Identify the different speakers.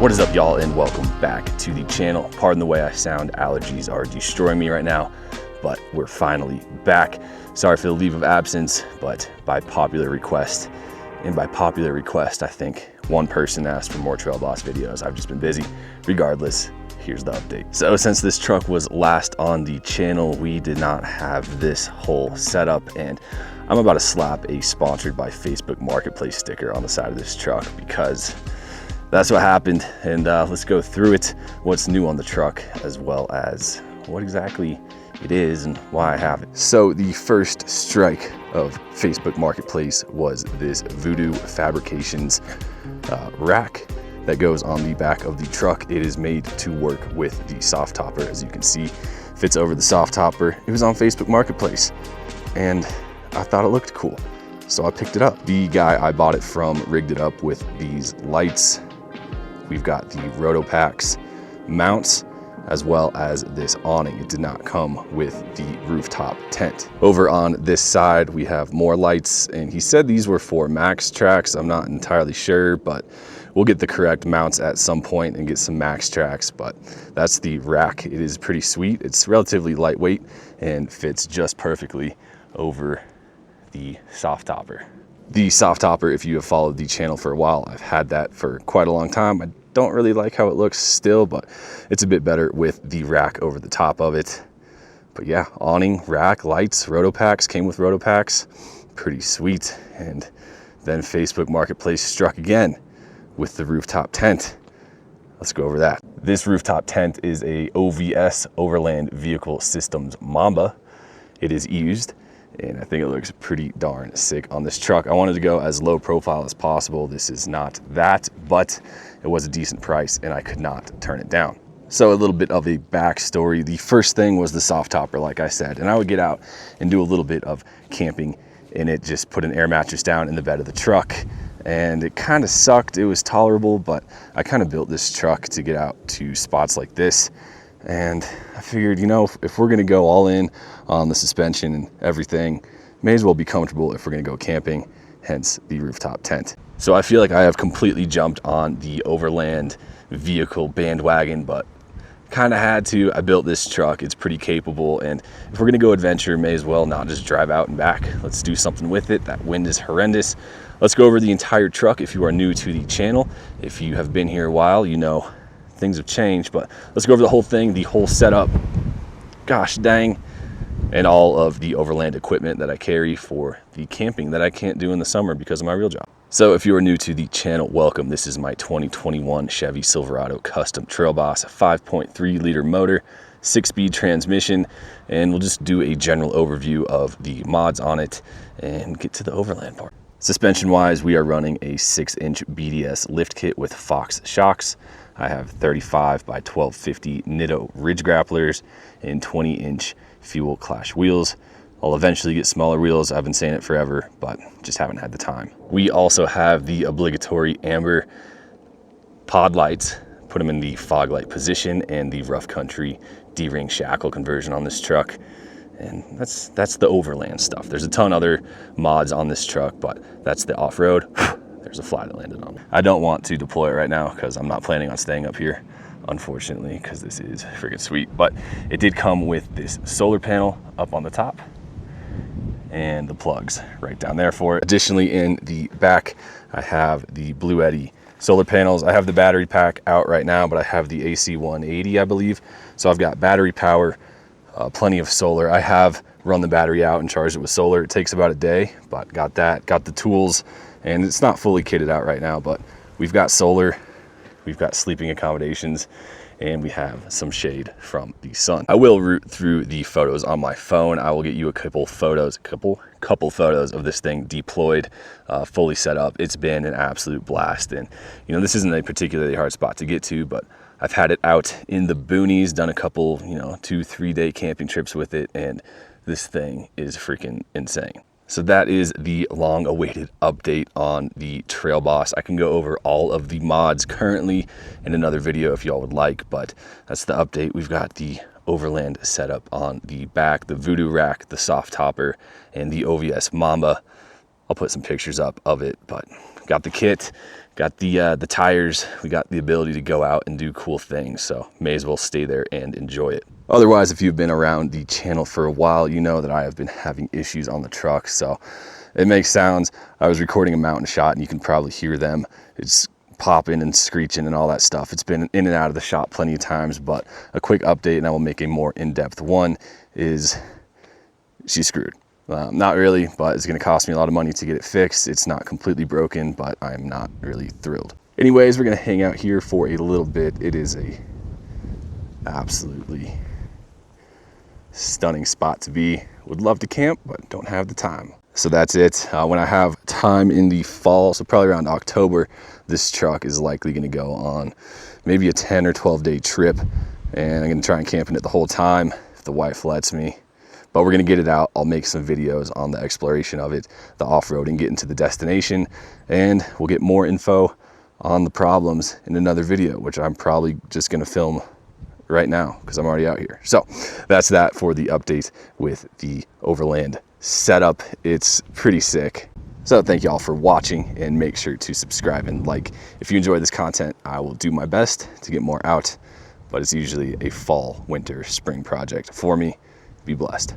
Speaker 1: What is up, y'all, and welcome back to the channel. Pardon the way I sound, allergies are destroying me right now, but we're finally back. Sorry for the leave of absence, but by popular request, and by popular request, I think one person asked for more Trail Boss videos. I've just been busy. Regardless, here's the update. So since this truck was last on the channel, we did not have this whole setup, and I'm about to slap a sponsored by Facebook Marketplace sticker on the side of this truck because that's what happened. And let's go through it, what's new on the truck, as well as what exactly it is and why I have it. So the first strike of Facebook Marketplace was this VooDoo Fabrications rack that goes on the back of the truck. It is made to work with the Softopper, as you can see, fits over the Softopper. It was on Facebook Marketplace and I thought it looked cool, so I picked it up. The guy I bought it from rigged it up with these lights. We've got the Rotopax mounts, as well as this awning. It did not come with the rooftop tent. Over on this side, we have more lights, and he said these were for max tracks. I'm not entirely sure, but we'll get the correct mounts at some point and get some max tracks, but that's the rack. It is pretty sweet. It's relatively lightweight and fits just perfectly over the Softopper. The Softopper, if you have followed the channel for a while, I've had that for quite a long time. I don't really like how it looks still, but it's a bit better with the rack over the top of it. But yeah, awning, rack, lights, Rotopax, came with Rotopax, pretty sweet. And then Facebook Marketplace struck again with the rooftop tent. Let's go over that. This rooftop tent is a OVS Overland Vehicle Systems Mamba. It is used, and I think it looks pretty darn sick on this truck. I wanted to go as low profile as possible. This is not that, but it was a decent price and I could not turn it down. So a little bit of a backstory. The first thing was the Softopper, like I said, and I would get out and do a little bit of camping in it, just put an air mattress down in the bed of the truck, and it kind of sucked. It was tolerable, but I kind of built this truck to get out to spots like this. And I figured, you know, if we're gonna go all in on the suspension and everything, may as well be comfortable if we're gonna go camping, hence the rooftop tent. So I feel like I have completely jumped on the Overland vehicle bandwagon, but kind of had to. I built this truck, it's pretty capable, and if we're gonna go adventure, may as well not just drive out and back. Let's do something with it. That wind is horrendous. Let's go over the entire truck. If you are new to the channel, if you have been here a while, you know things have changed, but let's go over the whole thing, the whole setup, gosh dang, and all of the Overland equipment that I carry for the camping that I can't do in the summer because of my real job. So if you are new to the channel, welcome. This is my 2021 Chevy Silverado Custom Trail Boss, 5.3 liter motor, 6-speed transmission, and we'll just do a general overview of the mods on it and get to the Overland part. Suspension wise, we are running a 6-inch BDS Lift Kit with Fox shocks. I have 35 by 1250 Nitto Ridge Grapplers and 20-inch Fuel Clash wheels. I'll eventually get smaller wheels. I've been saying it forever, but just haven't had the time. We also have the obligatory amber pod lights, put them in the fog light position, and the rough country D-ring shackle conversion on this truck. And that's the Overland stuff. There's a ton other mods on this truck, but that's the off-road. There's a fly that landed on me. I don't want to deploy it right now because I'm not planning on staying up here, unfortunately, because this is freaking sweet. But it did come with this solar panel up on the top and the plugs right down there for it. Additionally, in the back, I have the Blue Eddy solar panels. I have the battery pack out right now, but I have the AC 180, I believe. So I've got battery power, plenty of solar. I have run the battery out and charged it with solar. It takes about a day, but got that, got the tools, and it's not fully kitted out right now, but we've got solar, we've got sleeping accommodations, and we have some shade from the sun. I will root through the photos on my phone. I will get you a couple photos of this thing deployed, fully set up. It's been an absolute blast, and you know, this isn't a particularly hard spot to get to, but I've had it out in the boonies, done a couple, you know, 2-3 day camping trips with it, and this thing is freaking insane. So that is the long awaited update on the Trail Boss. I can go over all of the mods currently in another video if y'all would like, but that's the update. We've got the Overland setup on the back, the VooDoo rack, the Softopper, and the OVS Mamba. I'll put some pictures up of it, but got the kit, got the tires, we got the ability to go out and do cool things, so may as well stay there and enjoy it. Otherwise, if you've been around the channel for a while, you know that I have been having issues on the truck, so it makes sounds. I was recording a mountain shot and you can probably hear them. It's popping and screeching and all that stuff. It's been in and out of the shop plenty of times, but a quick update, and I will make a more in-depth one, is she's screwed. Not really, but it's gonna cost me a lot of money to get it fixed. It's not completely broken, but I'm not really thrilled. Anyways, we're gonna hang out here for a little bit. It is a absolutely stunning spot to be. Would love to camp, but don't have the time. So that's it. When I have time in the fall, so probably around October, this truck is likely gonna go on maybe a 10 or 12 day trip, and I'm gonna try and camp in it the whole time if the wife lets me. But we're gonna get it out. I'll make some videos on the exploration of it, the off-roading, getting to the destination, and we'll get more info on the problems in another video, which I'm probably just gonna film right now because I'm already out here. So that's that for the update with the Overland setup. It's pretty sick. So thank you all for watching, and make sure to subscribe and like. If you enjoy this content, I will do my best to get more out, but it's usually a fall, winter, spring project for me. Be blessed.